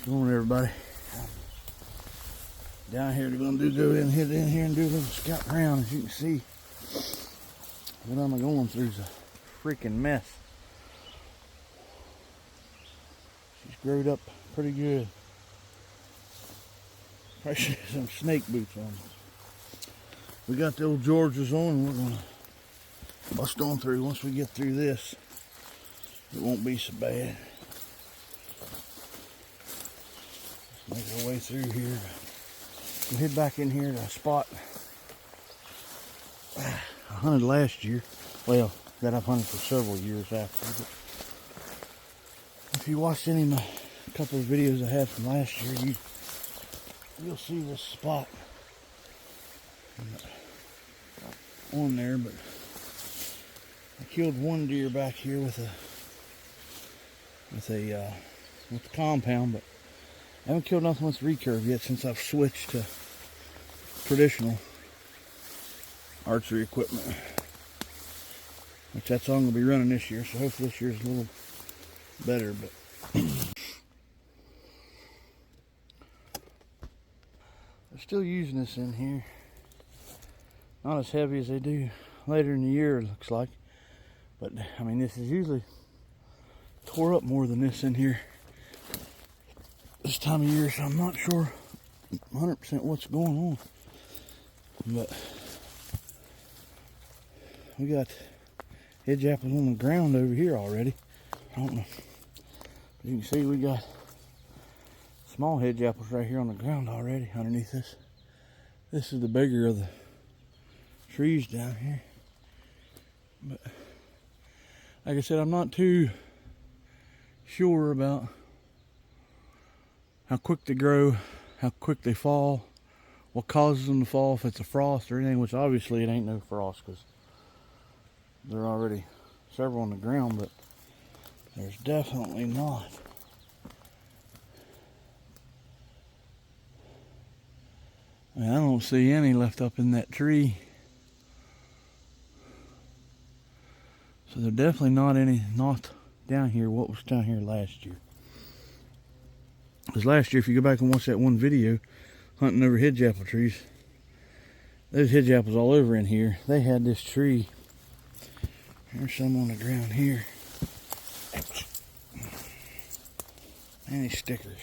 What's going on, everybody? Down here, they're going to go in here and do a little scout around. As you can see, what I'm going through is a freaking mess. She's growed up pretty good. Probably should have some snake boots on. We got the old Georges on, and we're going to bust on through. Once we get through this, it won't be so bad. Let's make our way through here. We'll head back in here to a spot I hunted last year. Well, that I've hunted for several years after. But if you watched any of my couple of videos I had from last year, you'll see this spot on there. But I killed one deer back here with the compound, but I haven't killed nothing with recurve yet since I've switched to traditional archery equipment, which that's all I'm going to be running this year. So hopefully this year's a little better. But they're still using this in here. Not as heavy as they do later in the year, it looks like. But I mean, this is usually tore up more than this in here this time of year, so I'm not sure 100% what's going on. But we got hedge apples on the ground over here already. I don't know. As you can see, we got small hedge apples right here on the ground already underneath this. This is the bigger of the trees down here. But like I said, I'm not too sure about how quick they grow, how quick they fall, what causes them to fall, if it's a frost or anything, which obviously it ain't no frost because there are already several on the ground, but there's definitely not. I mean, I don't see any left up in that tree. So there definitely not any, not down here, what was down here last year. Because last year, if you go back and watch that one video, hunting over hedge apple trees, there's hedge apples all over in here. They had this tree. There's some on the ground here. Any stickers.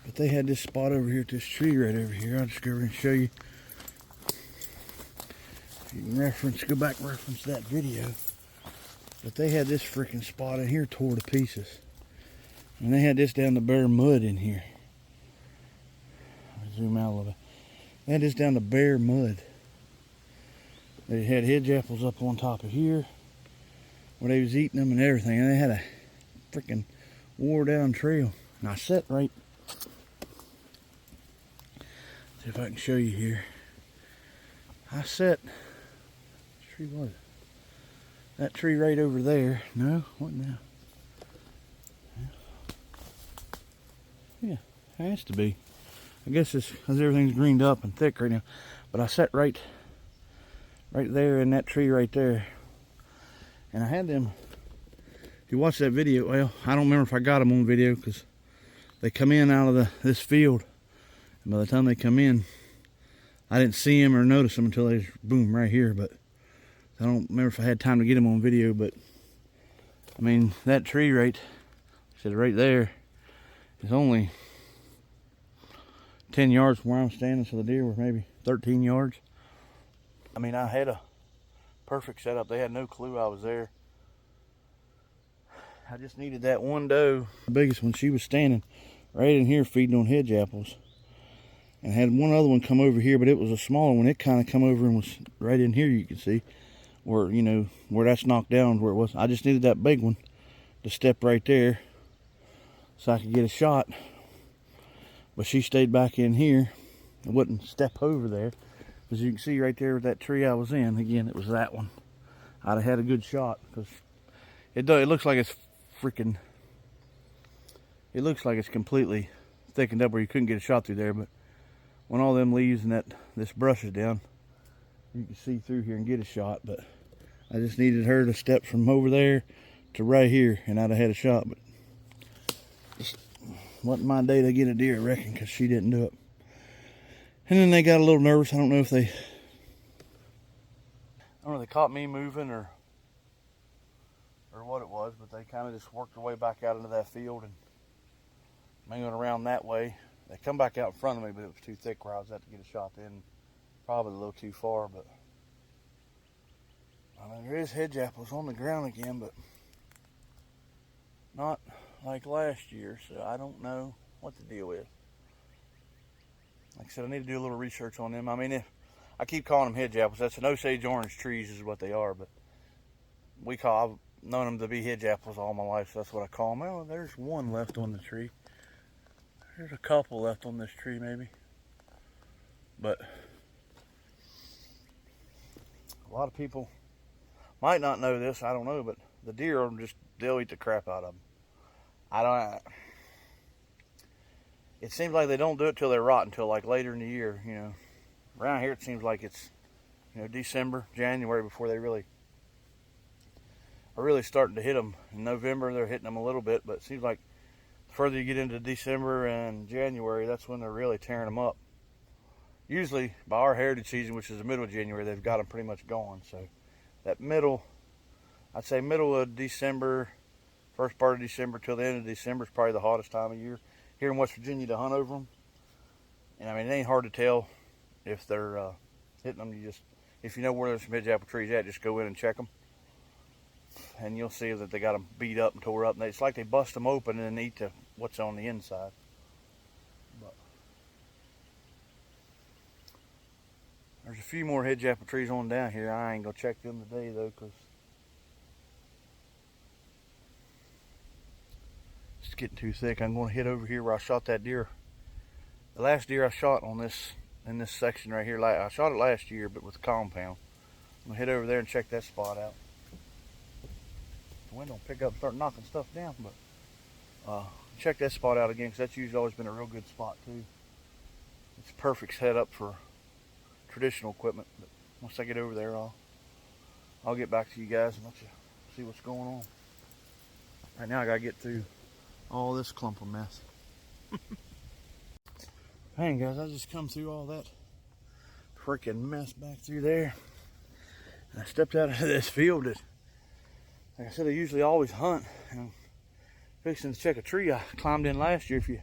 But they had this spot over here at this tree right over here. I'll just go over and show you. If you can go back and reference that video. But they had this freaking spot in here tore to pieces. And they had this down to bare mud in here. I'll zoom out a little bit. They had this down to bare mud. They had hedge apples up on top of here where they was eating them and everything. And they had a freaking wore down trail. And I sat right, see if I can show you here. I sat, which tree was it? That tree right over there. No, what now? Yeah, it has to be. I guess it's because everything's greened up and thick right now. But I sat right there in that tree right there. And I had them, if you watch that video, well, I don't remember if I got them on video because they come in out of this field. And by the time they come in, I didn't see them or notice them until they was, boom, right here. But I don't remember if I had time to get them on video. But, I mean, that tree right there is only 10 yards from where I'm standing, so the deer were maybe 13 yards. I mean, I had a perfect setup. They had no clue I was there. I just needed that one doe. The biggest one, she was standing right in here feeding on hedge apples. And I had one other one come over here, but it was a smaller one. It kind of come over and was right in here, you can see. Where, you know, where that's knocked down where it was. I just needed that big one to step right there so I could get a shot. But she stayed back in here. I wouldn't step over there. As you can see right there with that tree I was in, again, it was that one. I'd have had a good shot because it looks like it's freaking, it looks like it's completely thickened up where you couldn't get a shot through there. But when all them leaves and this brush is down, you can see through here and get a shot. But I just needed her to step from over there to right here and I'd have had a shot. But just wasn't my day to get a deer, I reckon, because she didn't do it. And then they got a little nervous. I don't know if they caught me moving or what it was, but they kind of just worked their way back out into that field and mingled around that way. They come back out in front of me, but it was too thick where I was at to get a shot in. Probably a little too far, but I mean, there is hedge apples on the ground again, but not like last year, so I don't know what the deal is. Like I said, I need to do a little research on them. I mean, I keep calling them hedge apples. That's an Osage orange trees is what they are, but I've known them to be hedge apples all my life, so that's what I call them. Oh, there's one left on the tree. There's a couple left on this tree, maybe. But a lot of people might not know this, I don't know, but the deer they'll eat the crap out of them. It seems like they don't do it till they're rotten, until like later in the year, you know. Around here it seems like it's, you know, December, January before they really are really starting to hit them. In November they're hitting them a little bit, but it seems like the further you get into December and January, that's when they're really tearing them up. Usually by our heritage season, which is the middle of January, they've got them pretty much gone. So that I'd say middle of December, first part of December till the end of December is probably the hottest time of year here in West Virginia to hunt over them. And I mean, it ain't hard to tell if they're hitting them. If you know where there's some hedge apple trees at, just go in and check them. And you'll see that they got them beat up and tore up. And it's like they bust them open and then eat what's on the inside. But there's a few more hedge apple trees on down here. I ain't gonna check them today though, because it's getting too thick. I'm gonna head over here where I shot that deer. The last deer I shot in this section right here, I shot it last year, but with a compound. I'm gonna head over there and check that spot out. The wind don't pick up and start knocking stuff down, but check that spot out again, because that's usually always been a real good spot too. It's a perfect setup for traditional equipment. But once I get over there, I'll get back to you guys and let you see what's going on. Right now I gotta get through all this clump of mess. Hey guys, I just come through all that freaking mess back through there. And I stepped out of this field that, like I said, I usually always hunt. And I'm fixing to check a tree I climbed in last year. If you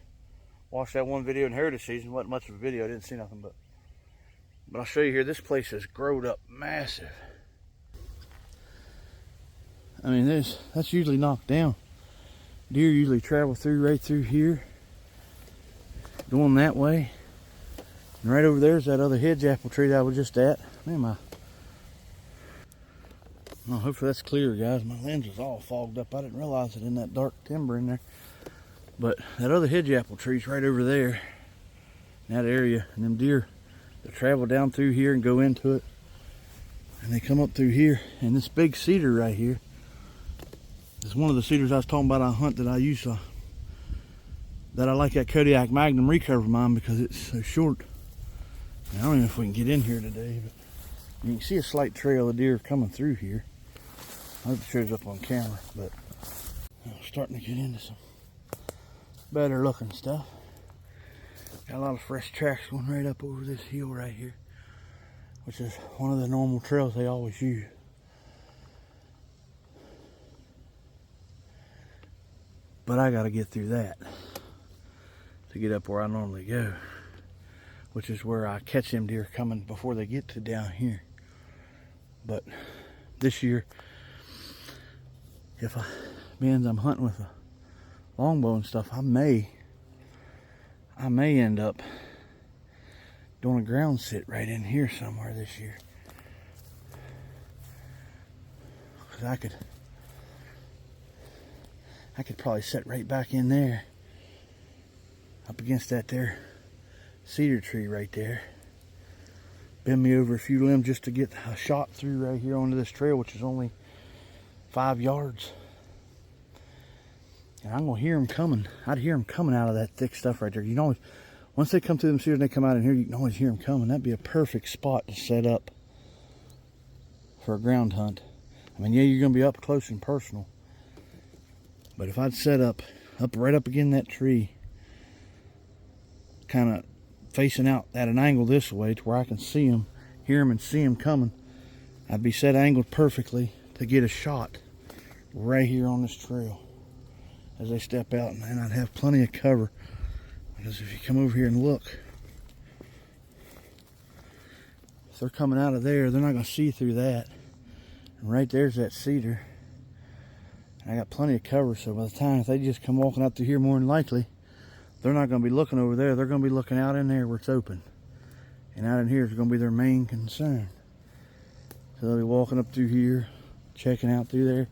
watched that one video in heritage season, wasn't much of a video, I didn't see nothing, but I'll show you here. This place has grown up massive. I mean, that's usually knocked down. Deer usually travel right through here, going that way. And right over there's that other hedge apple tree that I was just at. Man, well, hopefully that's clear, guys. My lens was all fogged up. I didn't realize it in that dark timber in there. But that other hedge apple tree's right over there in that area. And them deer, they travel down through here and go into it. And they come up through here. And this big cedar right here is one of the cedars I was talking about I hunt that I use that I like that Kodiak Magnum recover mine because it's so short. And I don't even know if we can get in here today, but you can see a slight trail of deer coming through here. I hope it shows up on camera, but I'm starting to get into some better looking stuff. Got a lot of fresh tracks going right up over this hill right here, which is one of the normal trails they always use. But I gotta get through that to get up where I normally go, which is where I catch them deer coming before they get to down here. But this year, if I'm hunting with a longbow and stuff, I may end up doing a ground sit right in here somewhere this year. Cause I could probably set right back in there, up against that there cedar tree right there. Bend me over a few limbs just to get a shot through right here onto this trail, which is only 5 yards. And I'm gonna hear them coming. I'd hear them coming out of that thick stuff right there. You can always, once they come through them cedars and they come out in here, you can always hear them coming. That'd be a perfect spot to set up for a ground hunt. I mean, yeah, you're gonna be up close and personal, but if I'd set up right up against that tree kind of facing out at an angle this way to where I can see them, hear them, and see them coming. I'd be set angled perfectly to get a shot right here on this trail as they step out, and I'd have plenty of cover. Because if you come over here and look, if they're coming out of there, they're not going to see through that. And right there's that cedar. And I got plenty of cover, so by the time if they just come walking up through here, more than likely, they're not going to be looking over there. They're going to be looking out in there where it's open. And out in here is going to be their main concern. So they'll be walking up through here, checking out through there.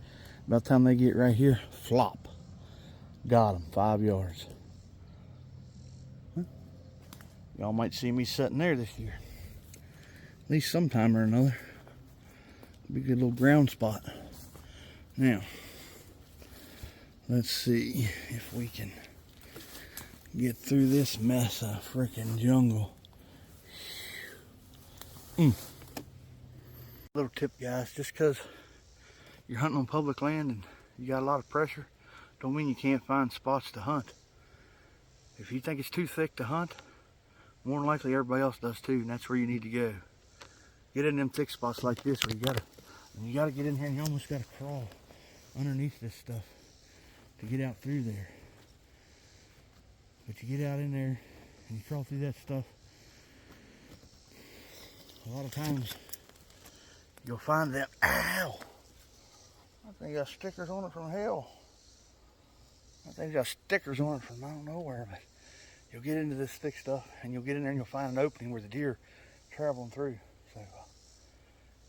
By the time they get right here, flop. Got them, 5 yards. Y'all might see me sitting there this year. At least sometime or another. Be a good little ground spot. Now, let's see if we can get through this mess of freaking jungle. Little tip, guys, just because you're hunting on public land and you got a lot of pressure, don't mean you can't find spots to hunt. If you think it's too thick to hunt, more than likely everybody else does too, and that's where you need to go. Get in them thick spots like this where you gotta get in here and you almost gotta crawl underneath this stuff to get out through there. But you get out in there and you crawl through that stuff, a lot of times you'll find that, ow! That thing got stickers on it from hell. That thing got stickers on it from I don't know where, but you'll get into this thick stuff and you'll get in there and you'll find an opening where the deer are traveling through. So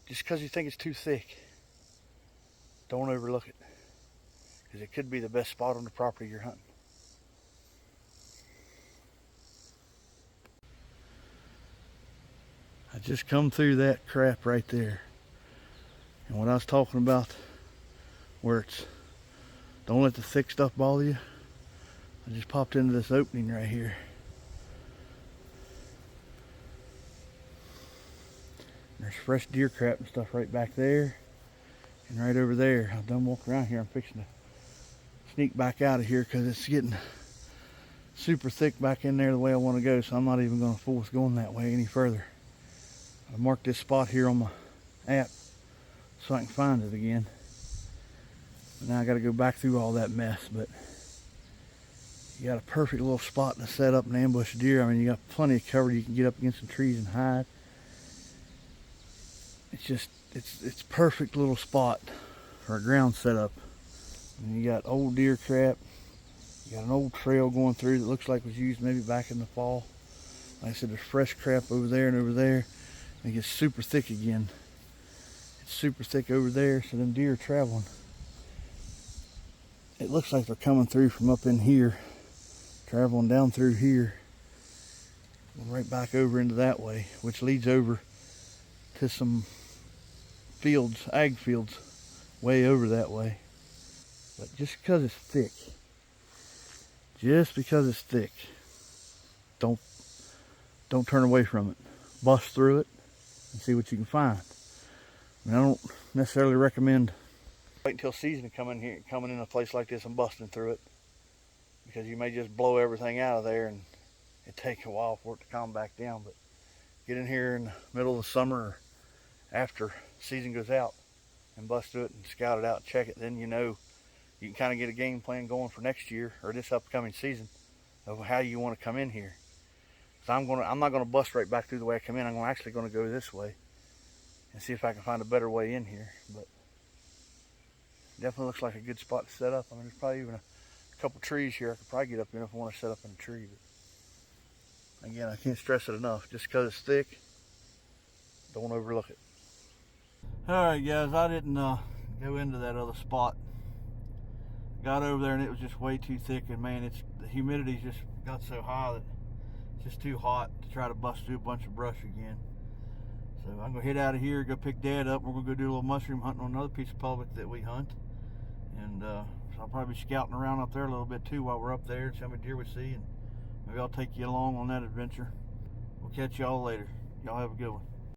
just because you think it's too thick, don't overlook it, because it could be the best spot on the property you're hunting. I just come through that crap right there. And what I was talking about, where it's, don't let the thick stuff bother you, I just popped into this opening right here. There's fresh deer crap and stuff right back there and right over there. I'm done walking around here. I'm fixing to sneak back out of here because it's getting super thick back in there the way I want to go, so I'm not even going to force going that way any further. I marked this spot here on my app so I can find it again. Now I got to go back through all that mess, but you got a perfect little spot to set up and ambush deer. I mean, you got plenty of cover. You can get up against some trees and hide. It's just, it's perfect little spot for a ground setup. And you got old deer crap. You got an old trail going through that looks like was used maybe back in the fall. Like I said, there's fresh crap over there and over there. And it gets super thick again. It's super thick over there, so them deer are traveling. It looks like they're coming through from up in here, traveling down through here, right back over into that way, which leads over to some fields, ag fields, way over that way. But just because it's thick, don't turn away from it. Bust through it and see what you can find. I mean, I don't necessarily recommend wait until season to coming in a place like this and busting through it, because you may just blow everything out of there and it takes a while for it to calm back down. But get in here in the middle of the summer or after season goes out and bust through it and scout it out, check it. Then you know you can kind of get a game plan going for next year or this upcoming season of how you want to come in here. So I'm not gonna bust right back through the way I come in. I'm actually gonna go this way and see if I can find a better way in here. But definitely looks like a good spot to set up. I mean, there's probably even a couple trees here I could probably get up in if I want to set up in a tree. But again, I can't stress it enough. Just because it's thick, don't overlook it. All right, guys, I didn't go into that other spot. Got over there and it was just way too thick, and man, the humidity's just got so high that it's just too hot to try to bust through a bunch of brush again. So I'm gonna head out of here, go pick Dad up. We're gonna go do a little mushroom hunting on another piece of public that we hunt. And so I'll probably be scouting around up there a little bit too while we're up there and see how many deer we see. And maybe I'll take you along on that adventure. We'll catch y'all later. Y'all have a good one.